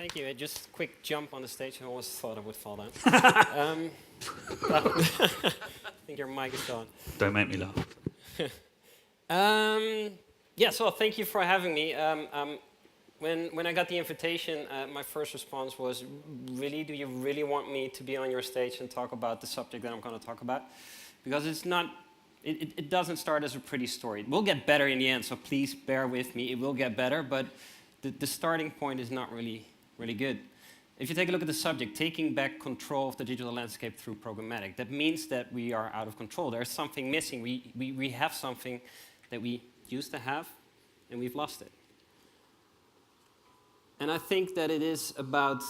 Thank you. Just quick jump on the stage. I always thought I would fall down. I think your mic is on. Don't make me laugh. Yeah, so thank you for having me. When I got the invitation, my first response was, really, do you really want me to be on your stage and talk about the subject that I'm going to talk about? Because it's not, it doesn't start as a pretty story. It will get better in the end, so please bear with me. It will get better, but the starting point is not really good. If you take a look at the subject, taking back control of the digital landscape through programmatic, that means that we are out of control. There's something missing. We have something that we used to have, and we've lost it. And I think that it is about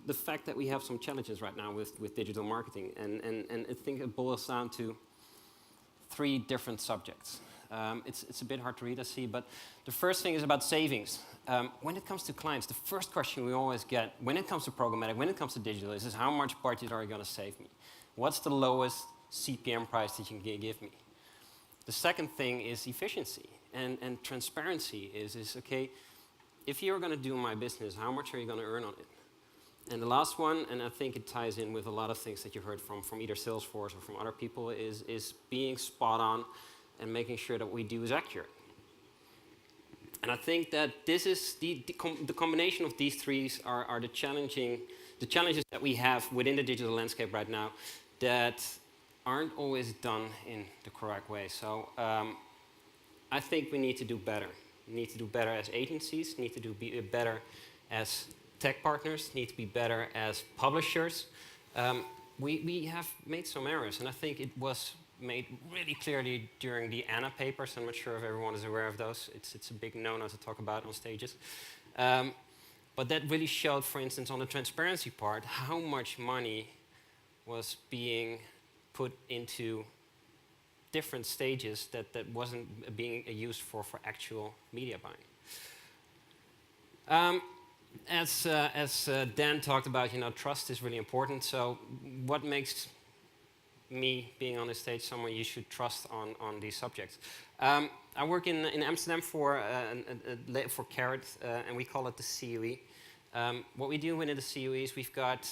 the fact that we have some challenges right now with digital marketing. And I think it boils down to 3 different subjects. It's a bit hard to read, I see, but the first thing is about savings. When it comes to clients, the first question we always get, when it comes to programmatic, when it comes to digital, is how much budget are you going to save me? What's the lowest CPM price that you can give me? The second thing is efficiency and transparency is okay, if you're going to do my business, how much are you going to earn on it? And the last one, and I think it ties in with a lot of things that you heard from either Salesforce or from other people, is being spot on and making sure that what we do is accurate. And I think that this is the combination of these 3 are the challenges that we have within the digital landscape right now that aren't always done in the correct way. So I think we need to do better. We need to do better as agencies, need to do better as tech partners, need to be better as publishers. We have made some errors, and I think it was made really clearly during the Anna papers. I'm not sure if everyone is aware of those. It's a big no-no to talk about on stages. But that really showed, for instance, on the transparency part, how much money was being put into different stages that wasn't being used for actual media buying. As Dan talked about, trust is really important. So what makes me being on this stage someone you should trust on these subjects? I work in Amsterdam for Carrot, and we call it the CUE. What we do within the CUE is we've got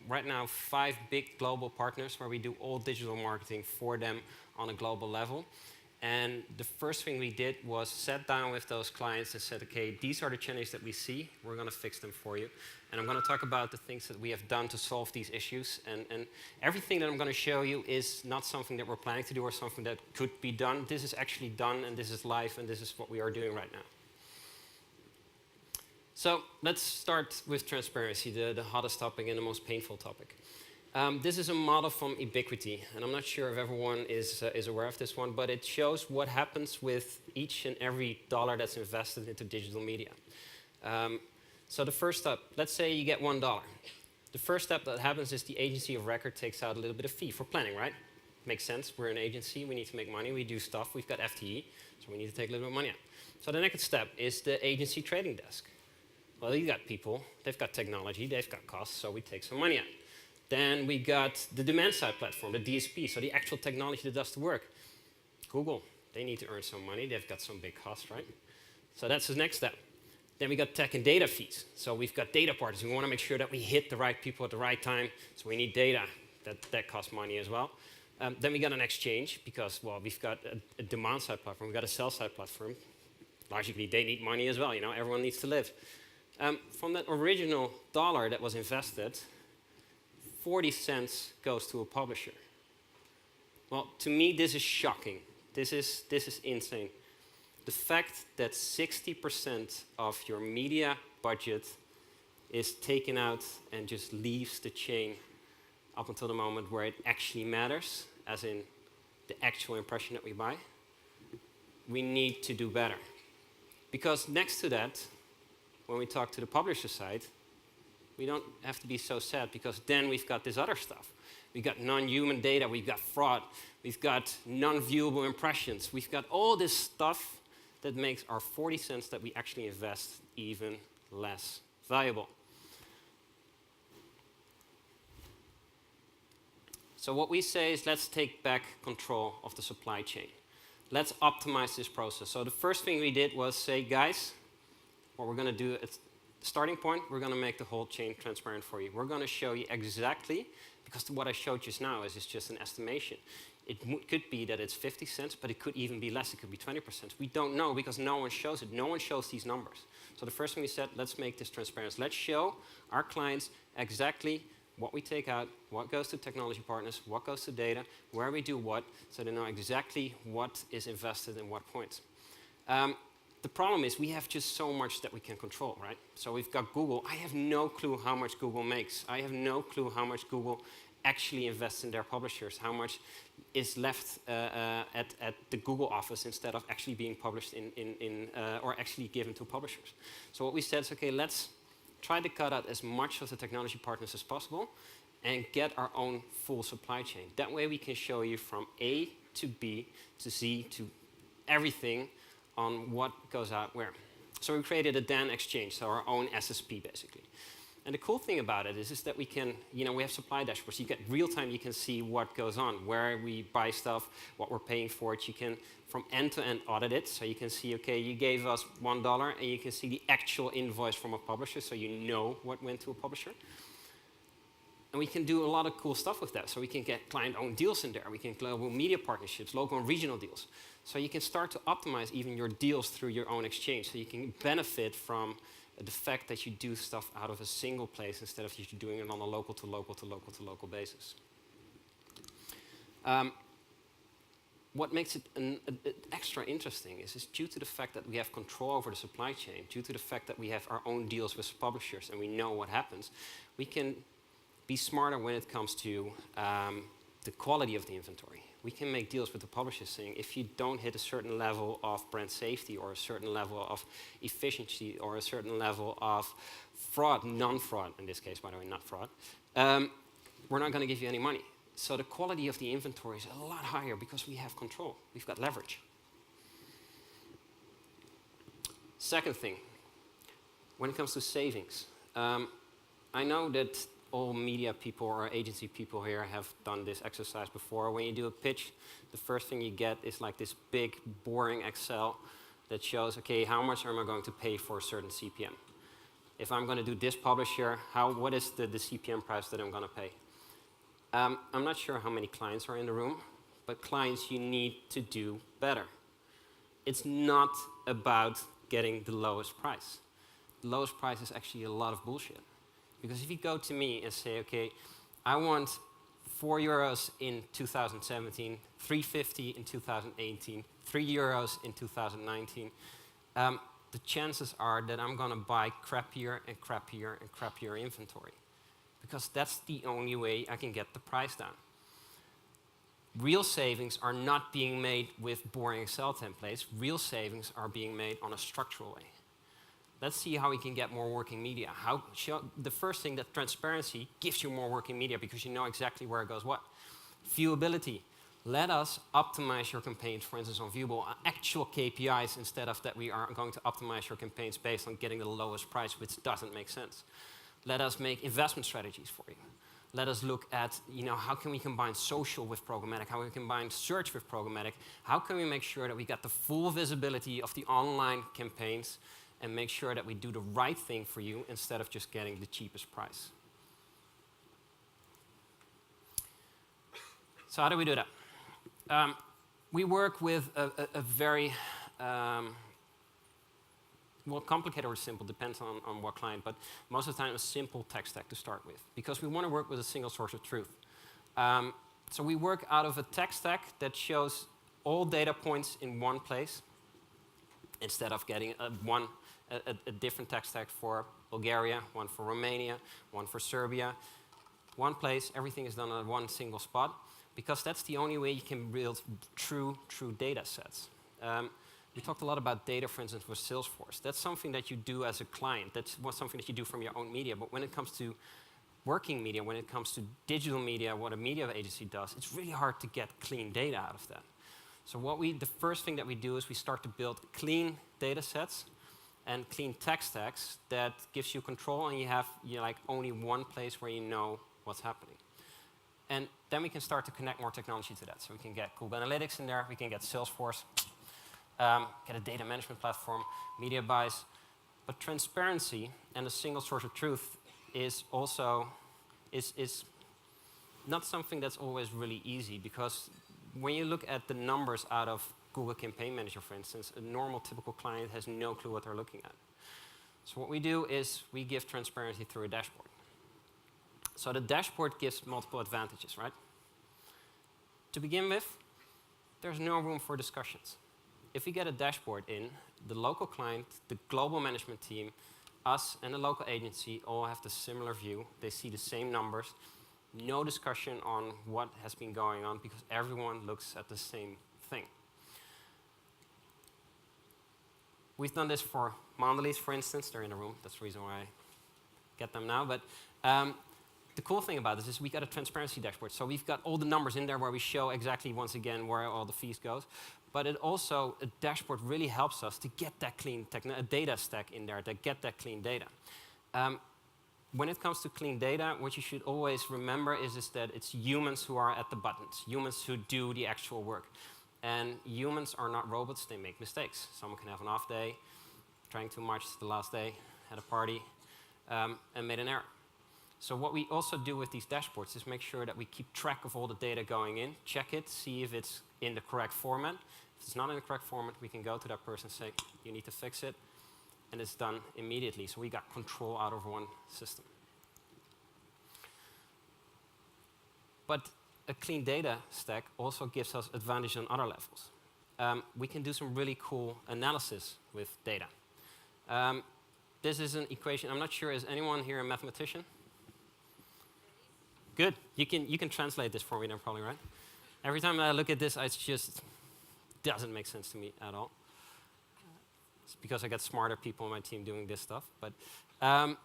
right now 5 big global partners where we do all digital marketing for them on a global level. And the first thing we did was sat down with those clients and said, okay, these are the challenges that we see. We're going to fix them for you. And I'm going to talk about the things that we have done to solve these issues. And everything that I'm going to show you is not something that we're planning to do or something that could be done. This is actually done, and this is live, and this is what we are doing right now. So let's start with transparency, the hottest topic and the most painful topic. This is a model from Ubiquity, and I'm not sure if everyone is aware of this one, but it shows what happens with each and every dollar that's invested into digital media. So the first step, let's say you get $1. The first step that happens is the agency of record takes out a little bit of fee for planning, right? Makes sense. We're an agency. We need to make money. We do stuff. We've got FTE, so we need to take a little bit of money out. So the next step is the agency trading desk. Well, you got people. They've got technology. They've got costs, so we take some money out. Then we got the demand-side platform, the DSP, so the actual technology that does the work. Google, they need to earn some money. They've got some big costs, right? So that's the next step. Then we got tech and data feeds. So we've got data partners. We want to make sure that we hit the right people at the right time, so we need data. That costs money as well. Then we got an exchange because, well, we've got a demand-side platform. We've got a sell-side platform. Logically, they need money as well. Everyone needs to live. From that original dollar that was invested, 40 cents goes to a publisher. Well, to me, this is shocking. This is insane. The fact that 60% of your media budget is taken out and just leaves the chain up until the moment where it actually matters, as in the actual impression that we buy, we need to do better. Because next to that, when we talk to the publisher side, we don't have to be so sad because then we've got this other stuff. We've got non-human data, we've got fraud, we've got non-viewable impressions. We've got all this stuff that makes our 40 cents that we actually invest even less valuable. So what we say is let's take back control of the supply chain. Let's optimize this process. So the first thing we did was say, guys, what we're going to do is starting point, we're going to make the whole chain transparent for you. We're going to show you exactly, because what I showed just now is just an estimation. It could be that it's 50 cents, but it could even be less. It could be 20%. We don't know because no one shows it. No one shows these numbers. So the first thing we said, let's make this transparent. Let's show our clients exactly what we take out, what goes to technology partners, what goes to data, where we do what, so they know exactly what is invested in what points. The problem is we have just so much that we can control, right? So we've got Google. I have no clue how much Google makes. I have no clue how much Google actually invests in their publishers, how much is left at the Google office instead of actually being published or actually given to publishers. So what we said is, okay, let's try to cut out as much of the technology partners as possible and get our own full supply chain. That way we can show you from A to B to Z to everything on what goes out where. So we created a DAN exchange, so our own SSP basically. And the cool thing about it is that we can, we have supply dashboards. You get real time, you can see what goes on, where we buy stuff, what we're paying for it. You can, from end to end, audit it. So you can see, okay, you gave us $1, and you can see the actual invoice from a publisher, so you know what went to a publisher. And we can do a lot of cool stuff with that. So we can get client-owned deals in there. We can global media partnerships, local and regional deals. So you can start to optimize even your deals through your own exchange. So you can benefit from the fact that you do stuff out of a single place instead of you doing it on a local to local to local to local basis. What makes it extra interesting is due to the fact that we have control over the supply chain, due to the fact that we have our own deals with publishers and we know what happens, we can be smarter when it comes to the quality of the inventory. We can make deals with the publishers saying, if you don't hit a certain level of brand safety or a certain level of efficiency or a certain level of fraud, non-fraud in this case, by the way, not fraud, we're not going to give you any money. So the quality of the inventory is a lot higher because we have control. We've got leverage. Second thing, when it comes to savings, I know that all media people or agency people here have done this exercise before. When you do a pitch, the first thing you get is like this big, boring Excel that shows, okay, how much am I going to pay for a certain CPM? If I'm going to do this publisher, what is the CPM price that I'm going to pay? I'm not sure how many clients are in the room, but clients, you need to do better. It's not about getting the lowest price. The lowest price is actually a lot of bullshit. Because if you go to me and say, okay, I want €4 in 2017, $3.50 in 2018, €3 in 2019, the chances are that I'm going to buy crappier and crappier and crappier inventory. Because that's the only way I can get the price down. Real savings are not being made with boring Excel templates. Real savings are being made on a structural way. Let's see how we can get more working media. The first thing, that transparency gives you more working media because you know exactly where it goes what. Viewability. Let us optimize your campaigns, for instance, on viewable, actual KPIs instead of that we are going to optimize your campaigns based on getting the lowest price, which doesn't make sense. Let us make investment strategies for you. Let us look at, how can we combine social with programmatic? How can we combine search with programmatic? How can we make sure that we get the full visibility of the online campaigns and make sure that we do the right thing for you instead of just getting the cheapest price? So how do we do that? We work with a very, well, complicated or simple, depends on what client, but most of the time a simple tech stack to start with, because we want to work with a single source of truth. So we work out of a tech stack that shows all data points in one place, instead of getting a different tech stack for Bulgaria, one for Romania, one for Serbia. One place, everything is done on one single spot, because that's the only way you can build true data sets. We talked a lot about data, for instance, with Salesforce. That's something that you do as a client. That's something that you do from your own media. But when it comes to working media, when it comes to digital media, what a media agency does, it's really hard to get clean data out of that. So the first thing that we do is we start to build clean data sets and clean tech stacks that gives you control, and you have like only one place where you know what's happening. And then we can start to connect more technology to that. So we can get Google Analytics in there, we can get Salesforce, get a data management platform, media buys, But transparency and a single source of truth is also is not something that's always really easy, because when you look at the numbers out of Google Campaign Manager, for instance, a normal typical client has no clue what they're looking at. So what we do is we give transparency through a dashboard. So the dashboard gives multiple advantages, right? To begin with, there's no room for discussions. If we get a dashboard in, the local client, the global management team, us and the local agency all have the similar view. They see the same numbers. No discussion on what has been going on, because everyone looks at the same thing. We've done this for Mondelez, for instance. They're in the room. That's the reason why I get them now. But the cool thing about this is we got a transparency dashboard. So we've got all the numbers in there where we show exactly, once again, where all the fees goes. But it also, a dashboard really helps us to get that clean a data stack in there, to get that clean data. When it comes to clean data, what you should always remember is that it's humans who are at the buttons, humans who do the actual work. And humans are not robots, they make mistakes. Someone can have an off day, drank too much the last day, had a party, and made an error. So what we also do with these dashboards is make sure that we keep track of all the data going in, check it, see if it's in the correct format. If it's not in the correct format, we can go to that person and say, you need to fix it, and it's done immediately. So we got control out of one system. But a clean data stack also gives us advantage on other levels. We can do some really cool analysis with data. This is an equation. I'm not sure, is anyone here a mathematician? Good. You can translate this for me then, probably, right? Every time I look at this, it just doesn't make sense to me at all. It's because I got smarter people on my team doing this stuff. But so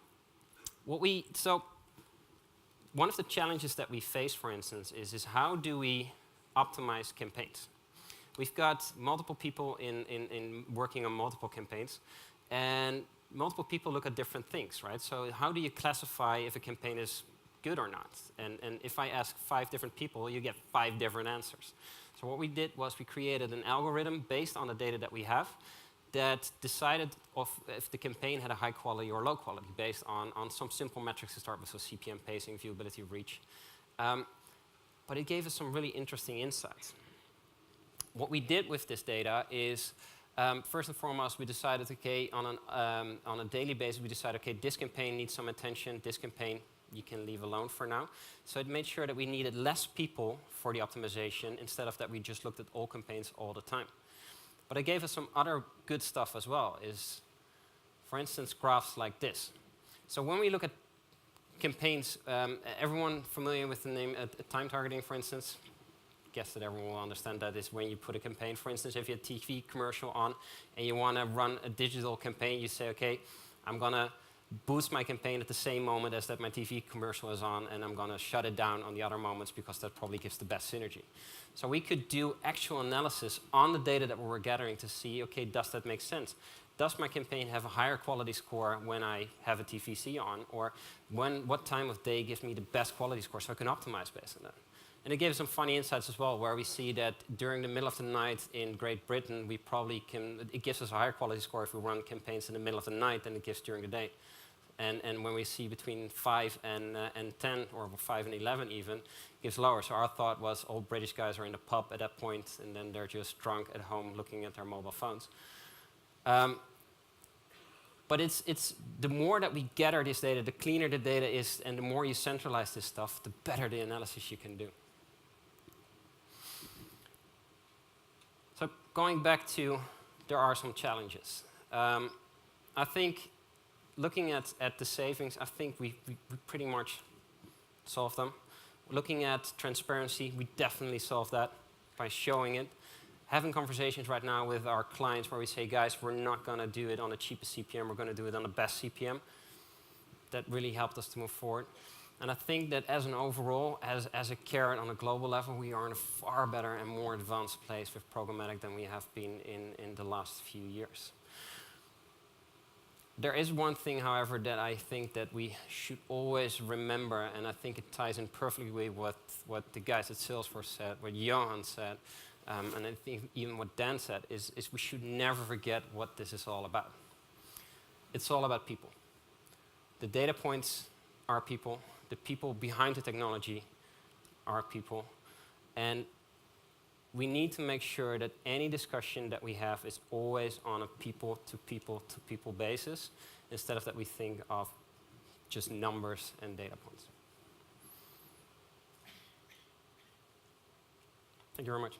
one of the challenges that we face, for instance, is how do we optimize campaigns? We've got multiple people in working on multiple campaigns, and multiple people look at different things, right? So how do you classify if a campaign is good or not? And if I ask 5 different people, you get 5 different answers. So what we did was we created an algorithm based on the data that we have that decided if the campaign had a high quality or low quality based on some simple metrics to start with, so CPM, pacing, viewability, reach. But it gave us some really interesting insights. What we did with this data is, first and foremost, we decided, okay, on a daily basis, we decided, okay, this campaign needs some attention, this campaign you can leave alone for now. So it made sure that we needed less people for the optimization instead of that we just looked at all campaigns all the time. But it gave us some other good stuff as well, is, for instance, graphs like this. So when we look at campaigns, everyone familiar with the name time targeting, for instance? Guess that everyone will understand that is when you put a campaign, for instance, if you have a TV commercial on and you want to run a digital campaign, you say, okay, I'm going to boost my campaign at the same moment as that my TV commercial is on, and I'm going to shut it down on the other moments because that probably gives the best synergy. So we could do actual analysis on the data that we were gathering to see, okay, does that make sense? Does my campaign have a higher quality score when I have a TVC on, or what time of day gives me the best quality score so I can optimize based on that? And it gave some funny insights as well, where we see that during the middle of the night in Great Britain, we probably it gives us a higher quality score if we run campaigns in the middle of the night than it gives during the day. And when we see between 5 and 10, or 5 and 11 even, it gives lower. So our thought was all British guys are in the pub at that point, and then they're just drunk at home looking at their mobile phones. But it's the more that we gather this data, the cleaner the data is, and the more you centralize this stuff, the better the analysis you can do. So going back to, there are some challenges. I think looking at the savings, I think we pretty much solved them. Looking at transparency, we definitely solved that by showing it. Having conversations right now with our clients where we say, guys, we're not going to do it on the cheapest CPM, we're going to do it on the best CPM. That really helped us to move forward. And I think that as an overall, as a carrot on a global level, we are in a far better and more advanced place with programmatic than we have been in the last few years. There is one thing, however, that I think that we should always remember, and I think it ties in perfectly with what the guys at Salesforce said, what Johan said, and I think even what Dan said, is we should never forget what this is all about. It's all about people. The data points are people. The people behind the technology are people. And we need to make sure that any discussion that we have is always on a people-to-people-to-people basis, instead of that we think of just numbers and data points. Thank you very much.